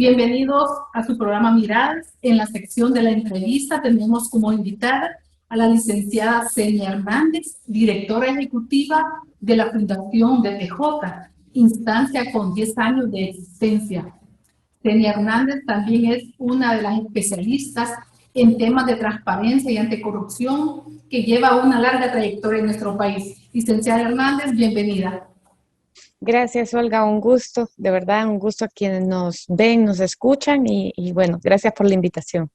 Bienvenidos a su programa Miradas. En la sección de la entrevista tenemos como invitada a la licenciada Senia Hernández, directora ejecutiva de la Fundación DTJ, instancia con 10 años de existencia. Senia Hernández también es una de las especialistas en temas de transparencia y anticorrupción que lleva una larga trayectoria en nuestro país. Licenciada Hernández, bienvenida. Gracias, Olga, un gusto, de verdad, un gusto a quienes nos ven, nos escuchan y bueno, gracias por la invitación.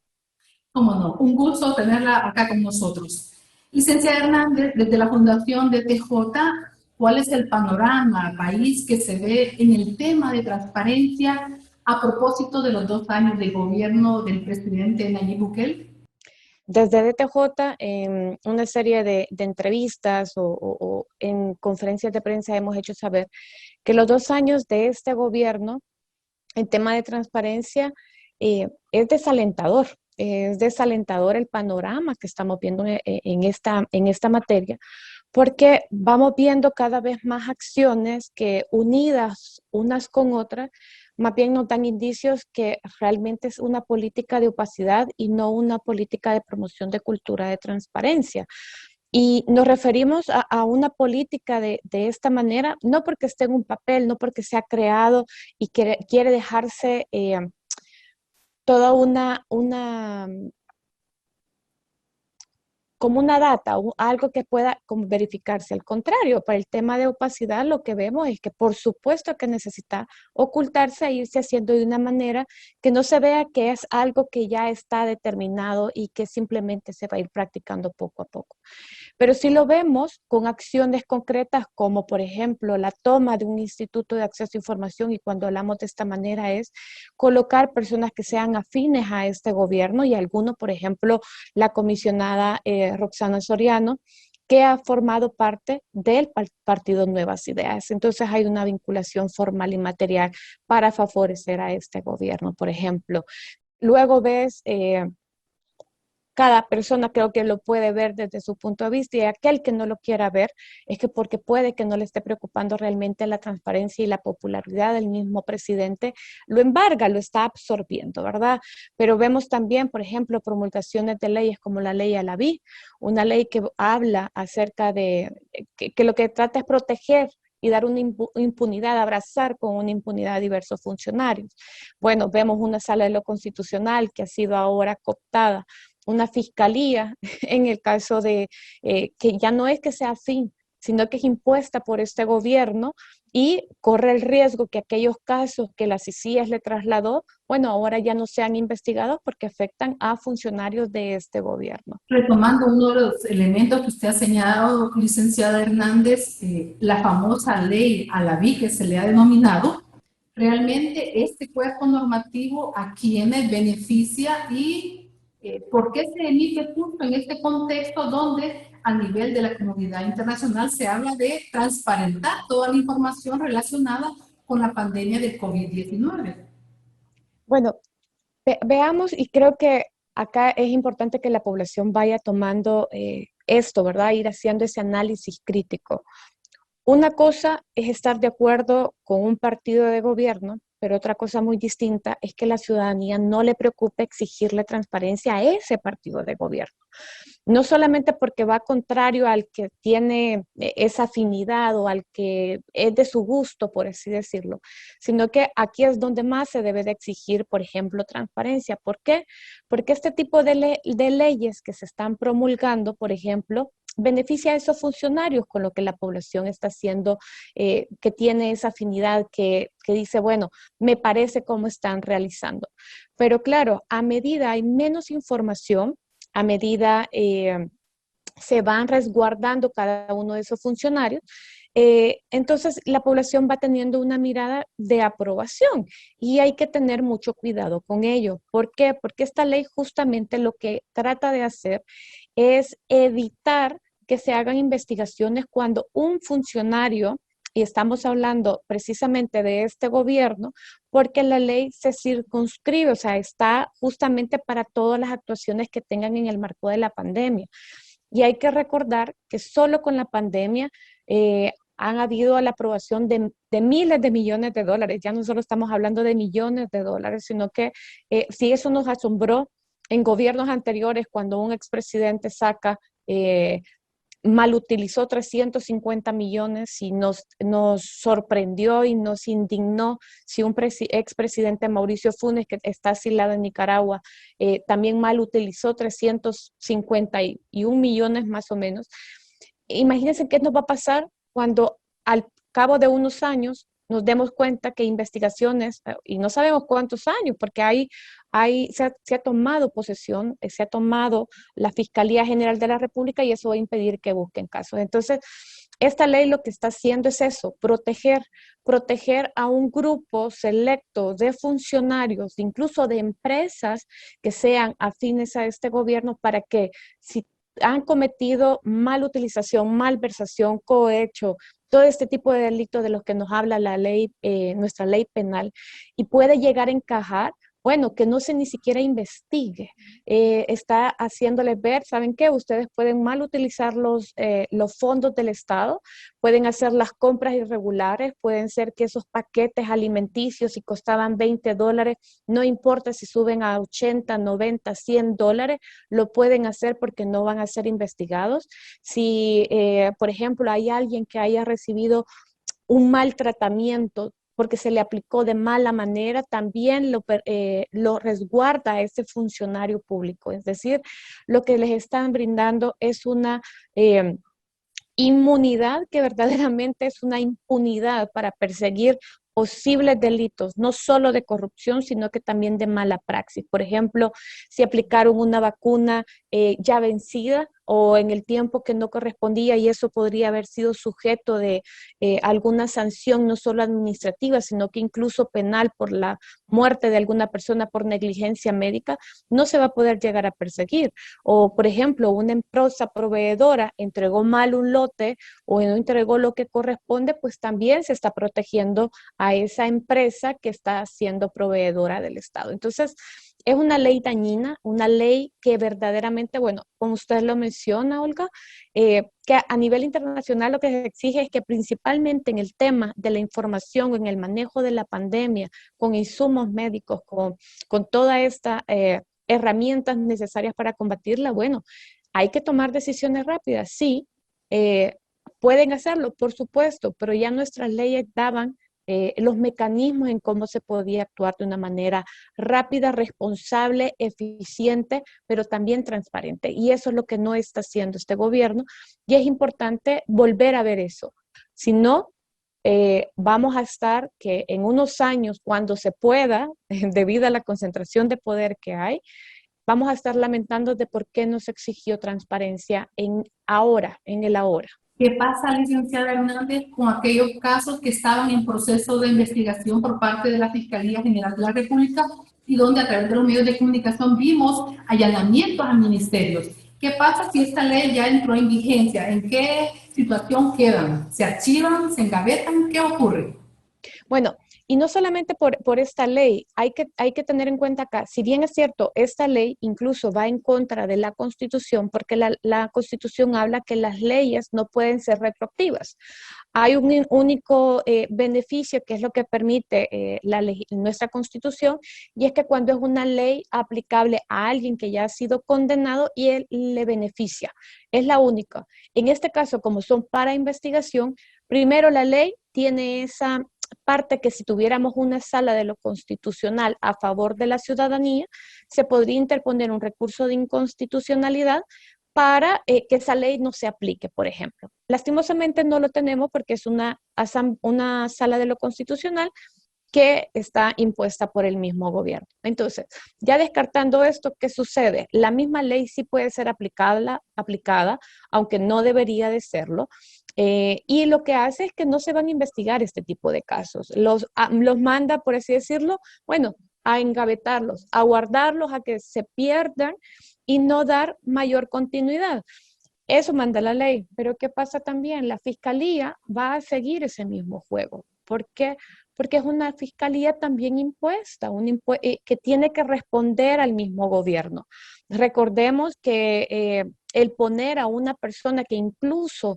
Cómo no, un gusto tenerla acá con nosotros. Licenciada Hernández, desde la Fundación DTJ, ¿cuál es el panorama país que se ve en el tema de transparencia a propósito de los 2 años de gobierno del presidente Nayib Bukele? Desde DTJ, en una serie de entrevistas o en conferencias de prensa hemos hecho saber que los 2 años de este gobierno en tema de transparencia es desalentador. Es desalentador el panorama que estamos viendo en esta materia, porque vamos viendo cada vez más acciones que unidas unas con otras, más bien nos dan indicios que realmente es una política de opacidad y no una política de promoción de cultura de transparencia. Y nos referimos a una política de esta manera, no porque esté en un papel, no porque se ha creado y quiere dejarse toda como una data, algo que pueda como verificarse. Al contrario, para el tema de opacidad lo que vemos es que por supuesto que necesita ocultarse e irse haciendo de una manera que no se vea que es algo que ya está determinado y que simplemente se va a ir practicando poco a poco. Pero si lo vemos con acciones concretas como por ejemplo la toma de un instituto de acceso a información, y cuando hablamos de esta manera es colocar personas que sean afines a este gobierno, y algunos, por ejemplo, la comisionada Roxana Soriano, que ha formado parte del partido Nuevas Ideas. Entonces hay una vinculación formal y material para favorecer a este gobierno, por ejemplo. Luego ves cada persona creo que lo puede ver desde su punto de vista, y aquel que no lo quiera ver es que porque puede que no le esté preocupando realmente la transparencia y la popularidad del mismo presidente, lo embarga, lo está absorbiendo, ¿verdad? Pero vemos también, por ejemplo, promulgaciones de leyes como la ley Alaví, una ley que habla acerca de que lo que trata es proteger y dar una impunidad, abrazar con una impunidad a diversos funcionarios. Bueno, vemos una sala de lo constitucional que ha sido ahora cooptada, una fiscalía, en el caso de que ya no es que sea afín, sino que es impuesta por este gobierno y corre el riesgo que aquellos casos que la CICIES le trasladó, bueno, ahora ya no sean investigados porque afectan a funcionarios de este gobierno. Retomando uno de los elementos que usted ha señalado, licenciada Hernández, la famosa ley Alaví que se le ha denominado, realmente este cuerpo normativo a quienes beneficia y por qué se emite justo en este contexto donde a nivel de la comunidad internacional se habla de transparentar toda la información relacionada con la pandemia del COVID-19. Bueno, veamos, y creo que acá es importante que la población vaya tomando esto, ¿verdad? Ir haciendo ese análisis crítico. Una cosa es estar de acuerdo con un partido de gobierno, pero otra cosa muy distinta es que la ciudadanía no le preocupe exigirle transparencia a ese partido de gobierno. No solamente porque va contrario al que tiene esa afinidad o al que es de su gusto, por así decirlo, sino que aquí es donde más se debe de exigir, por ejemplo, transparencia. ¿Por qué? Porque este tipo de leyes que se están promulgando, por ejemplo, beneficia a esos funcionarios, con lo que la población está haciendo, que tiene esa afinidad, que dice, bueno, me parece cómo están realizando. Pero claro, a medida hay menos información, a medida se van resguardando cada uno de esos funcionarios, entonces la población va teniendo una mirada de aprobación y hay que tener mucho cuidado con ello. ¿Por qué? Porque esta ley justamente lo que trata de hacer es evitar que se hagan investigaciones cuando un funcionario, y estamos hablando precisamente de este gobierno, porque la ley se circunscribe, o sea, está justamente para todas las actuaciones que tengan en el marco de la pandemia. Y hay que recordar que solo con la pandemia han habido la aprobación de miles de millones de dólares. Ya no solo estamos hablando de millones de dólares, sino que sí, eso nos asombró en gobiernos anteriores cuando un expresidente saca, mal utilizó 350 millones y nos sorprendió y nos indignó si un expresidente Mauricio Funes, que está asilado en Nicaragua, también mal utilizó 351 millones más o menos. Imagínense qué nos va a pasar cuando al cabo de unos años nos demos cuenta que investigaciones, y no sabemos cuántos años, porque se ha tomado posesión, se ha tomado la Fiscalía General de la República y eso va a impedir que busquen casos. Entonces, esta ley lo que está haciendo es eso, proteger a un grupo selecto de funcionarios, incluso de empresas que sean afines a este gobierno, para que si han cometido mal utilización, malversación, cohecho, todo este tipo de delitos de los que nos habla la ley, nuestra ley penal, y puede llegar a encajar, bueno, que no se ni siquiera investigue. Está haciéndoles ver, ¿saben qué? Ustedes pueden mal utilizar los fondos del Estado, pueden hacer las compras irregulares, pueden ser que esos paquetes alimenticios, si costaban $20, no importa si suben a 80, 90, $100, lo pueden hacer porque no van a ser investigados. Si, por ejemplo, hay alguien que haya recibido un mal tratamiento porque se le aplicó de mala manera, también lo resguarda a ese funcionario público. Es decir, lo que les están brindando es una inmunidad que verdaderamente es una impunidad para perseguir posibles delitos, no solo de corrupción, sino que también de mala praxis. Por ejemplo, si aplicaron una vacuna ya vencida o en el tiempo que no correspondía, y eso podría haber sido sujeto de alguna sanción, no solo administrativa, sino que incluso penal por la muerte de alguna persona por negligencia médica, no se va a poder llegar a perseguir. O, por ejemplo, una empresa proveedora entregó mal un lote o no entregó lo que corresponde, pues también se está protegiendo a esa empresa que está siendo proveedora del Estado. Entonces, es una ley dañina, una ley que verdaderamente, bueno, como usted lo menciona, Olga, que a nivel internacional lo que se exige es que principalmente en el tema de la información, en el manejo de la pandemia, con insumos médicos, con toda esta herramientas necesarias para combatirla, bueno, hay que tomar decisiones rápidas, sí, pueden hacerlo, por supuesto, pero ya nuestras leyes daban los mecanismos en cómo se podía actuar de una manera rápida, responsable, eficiente, pero también transparente. Y eso es lo que no está haciendo este gobierno y es importante volver a ver eso. Si no, vamos a estar que en unos años, cuando se pueda, debido a la concentración de poder que hay, vamos a estar lamentando de por qué no se exigió transparencia en el ahora. ¿Qué pasa, licenciada Hernández, con aquellos casos que estaban en proceso de investigación por parte de la Fiscalía General de la República y donde a través de los medios de comunicación vimos allanamientos a ministerios? ¿Qué pasa si esta ley ya entró en vigencia? ¿En qué situación quedan? ¿Se archivan? ¿Se engavetan? ¿Qué ocurre? Bueno, y no solamente por esta ley, hay que tener en cuenta acá, si bien es cierto, esta ley incluso va en contra de la Constitución, porque la Constitución habla que las leyes no pueden ser retroactivas. Hay un único beneficio que es lo que permite nuestra Constitución, y es que cuando es una ley aplicable a alguien que ya ha sido condenado y él le beneficia, es la única. En este caso, como son para investigación, primero la ley tiene esa parte que si tuviéramos una sala de lo constitucional a favor de la ciudadanía, se podría interponer un recurso de inconstitucionalidad para que esa ley no se aplique, por ejemplo. Lastimosamente no lo tenemos porque es una sala de lo constitucional que está impuesta por el mismo gobierno. Entonces, ya descartando esto, ¿qué sucede? La misma ley sí puede ser aplicada, aunque no debería de serlo, y lo que hace es que no se van a investigar este tipo de casos. Los manda, por así decirlo, bueno, a engavetarlos, a guardarlos, a que se pierdan y no dar mayor continuidad. Eso manda la ley, pero ¿qué pasa también? La fiscalía va a seguir ese mismo juego. ¿Por qué? Porque es una fiscalía también impuesta, que tiene que responder al mismo gobierno. Recordemos que el poner a una persona que incluso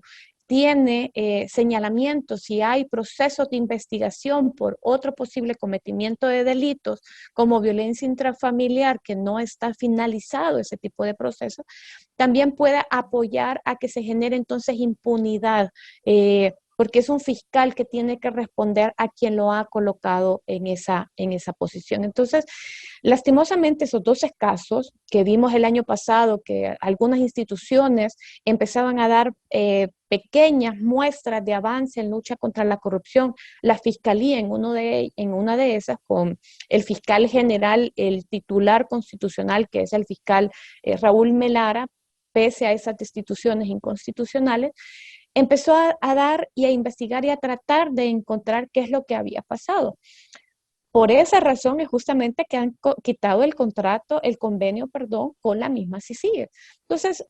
tiene señalamientos, si hay procesos de investigación por otro posible cometimiento de delitos como violencia intrafamiliar que no está finalizado ese tipo de proceso, también puede apoyar a que se genere entonces impunidad, porque es un fiscal que tiene que responder a quien lo ha colocado en esa posición. Entonces, lastimosamente, esos 12 casos que vimos el año pasado, que algunas instituciones empezaban a dar pequeñas muestras de avance en lucha contra la corrupción, la fiscalía en una de esas, con el fiscal general, el titular constitucional, que es el fiscal Raúl Melara, pese a esas destituciones inconstitucionales, empezó a dar y a investigar y a tratar de encontrar qué es lo que había pasado. Por esa razón es justamente que han quitado el contrato, el convenio, perdón, con la misma CICIG. Entonces,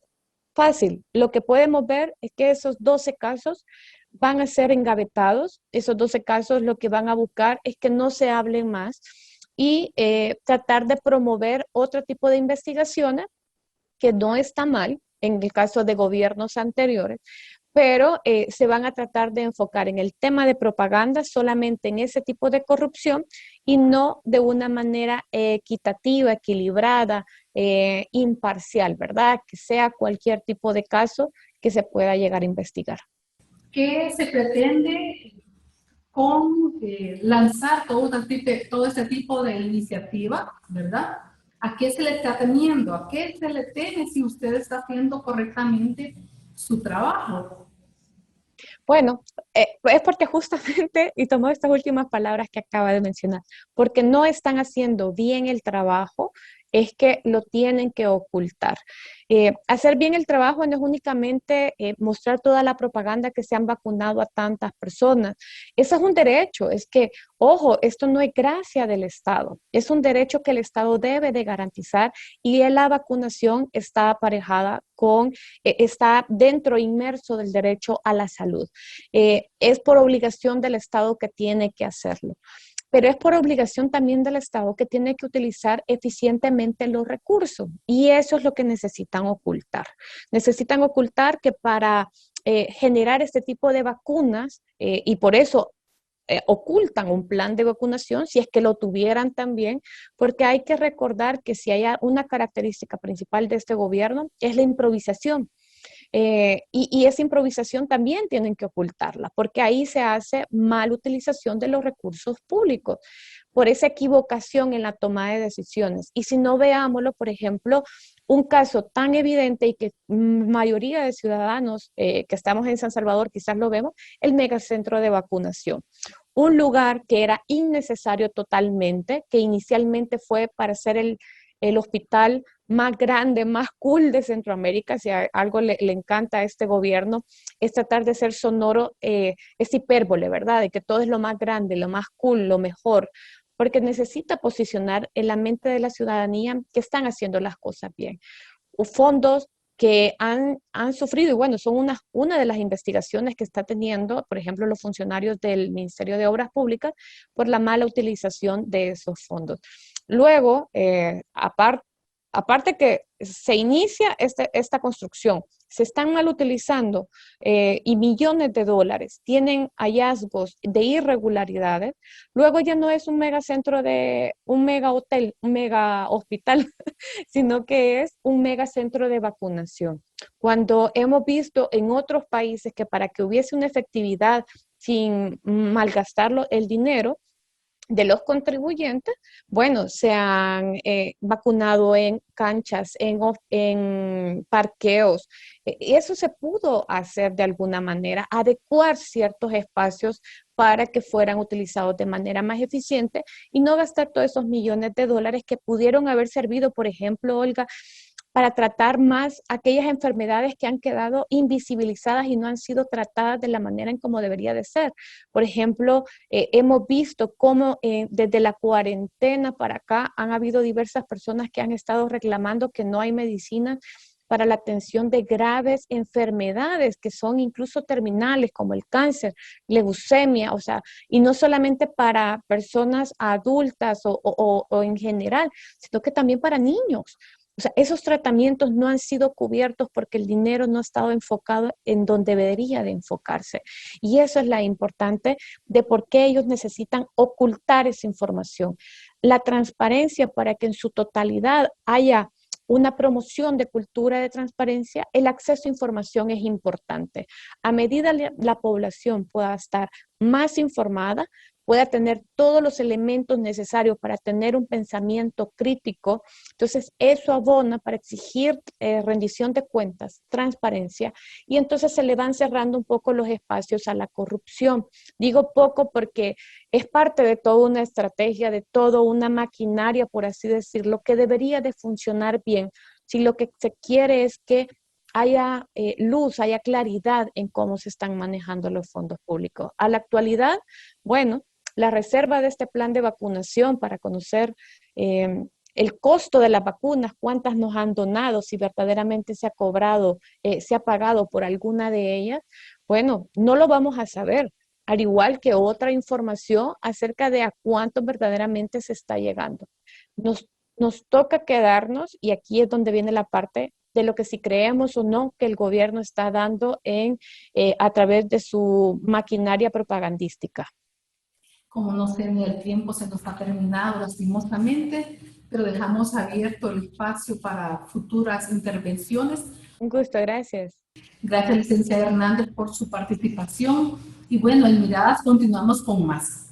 fácil, lo que podemos ver es que esos 12 casos van a ser engavetados, esos 12 casos lo que van a buscar es que no se hablen más y tratar de promover otro tipo de investigaciones que no está mal en el caso de gobiernos anteriores, pero se van a tratar de enfocar en el tema de propaganda solamente en ese tipo de corrupción y no de una manera equitativa, equilibrada, imparcial, ¿verdad? Que sea cualquier tipo de caso que se pueda llegar a investigar. ¿Qué se pretende con lanzar todo este tipo de iniciativa, ¿verdad? ¿A qué se le está temiendo? ¿A qué se le teme si usted está haciendo correctamente su trabajo? Bueno, es porque justamente, y tomo estas últimas palabras que acaba de mencionar, porque no están haciendo bien el trabajo, es que lo tienen que ocultar. Hacer bien el trabajo no es únicamente mostrar toda la propaganda que se han vacunado a tantas personas. Eso es un derecho, es que, ojo, esto no es gracia del Estado, es un derecho que el Estado debe de garantizar y la vacunación está aparejada con, está dentro, inmerso del derecho a la salud. Es por obligación del Estado que tiene que hacerlo, pero es por obligación también del Estado que tiene que utilizar eficientemente los recursos y eso es lo que necesitan ocultar. Necesitan ocultar que para generar este tipo de vacunas y por eso ocultan un plan de vacunación si es que lo tuvieran también, porque hay que recordar que si hay una característica principal de este gobierno es la improvisación. Y esa improvisación también tienen que ocultarla, porque ahí se hace mal utilización de los recursos públicos, por esa equivocación en la toma de decisiones. Y si no veámoslo, por ejemplo, un caso tan evidente y que mayoría de ciudadanos que estamos en San Salvador quizás lo vemos, el megacentro de vacunación. Un lugar que era innecesario totalmente, que inicialmente fue para ser el hospital más grande, más cool de Centroamérica. Si algo le encanta a este gobierno, es tratar de ser sonoro, es hipérbole, ¿verdad? De que todo es lo más grande, lo más cool, lo mejor, porque necesita posicionar en la mente de la ciudadanía que están haciendo las cosas bien. Fondos que han sufrido, y bueno, son una de las investigaciones que está teniendo, por ejemplo, los funcionarios del Ministerio de Obras Públicas por la mala utilización de esos fondos. Luego, aparte que se inicia esta construcción, se están mal utilizando y millones de dólares tienen hallazgos de irregularidades, luego ya no es un megacentro un mega hotel, un mega hospital, sino que es un megacentro de vacunación. Cuando hemos visto en otros países que para que hubiese una efectividad sin malgastarlo el dinero, de los contribuyentes, bueno, se han vacunado en canchas, en parqueos. Eso se pudo hacer de alguna manera, adecuar ciertos espacios para que fueran utilizados de manera más eficiente y no gastar todos esos millones de dólares que pudieron haber servido, por ejemplo, Olga, para tratar más aquellas enfermedades que han quedado invisibilizadas y no han sido tratadas de la manera en como debería de ser. Por ejemplo, hemos visto cómo desde la cuarentena para acá han habido diversas personas que han estado reclamando que no hay medicinas para la atención de graves enfermedades que son incluso terminales, como el cáncer, leucemia, o sea, y no solamente para personas adultas o en general, sino que también para niños. O sea, esos tratamientos no han sido cubiertos porque el dinero no ha estado enfocado en donde debería de enfocarse. Y eso es la importante de por qué ellos necesitan ocultar esa información. La transparencia para que en su totalidad haya una promoción de cultura de transparencia, el acceso a información es importante. A medida la población pueda estar más informada, pueda tener todos los elementos necesarios para tener un pensamiento crítico, entonces eso abona para exigir rendición de cuentas, transparencia, y entonces se le van cerrando un poco los espacios a la corrupción. Digo poco porque es parte de toda una estrategia, de toda una maquinaria, por así decirlo, que debería de funcionar bien si lo que se quiere es que haya luz, haya claridad en cómo se están manejando los fondos públicos. A la actualidad, bueno, la reserva de este plan de vacunación para conocer el costo de las vacunas, cuántas nos han donado, si verdaderamente se ha cobrado, se ha pagado por alguna de ellas, bueno, no lo vamos a saber, al igual que otra información acerca de a cuánto verdaderamente se está llegando. Nos toca quedarnos, y aquí es donde viene la parte de lo que si creemos o no que el gobierno está dando a través de su maquinaria propagandística. Como no sé, ni el tiempo se nos ha terminado lastimosamente, pero dejamos abierto el espacio para futuras intervenciones. Un gusto, gracias. Gracias, licenciada Hernández, por su participación. Y bueno, en Miradas continuamos con más.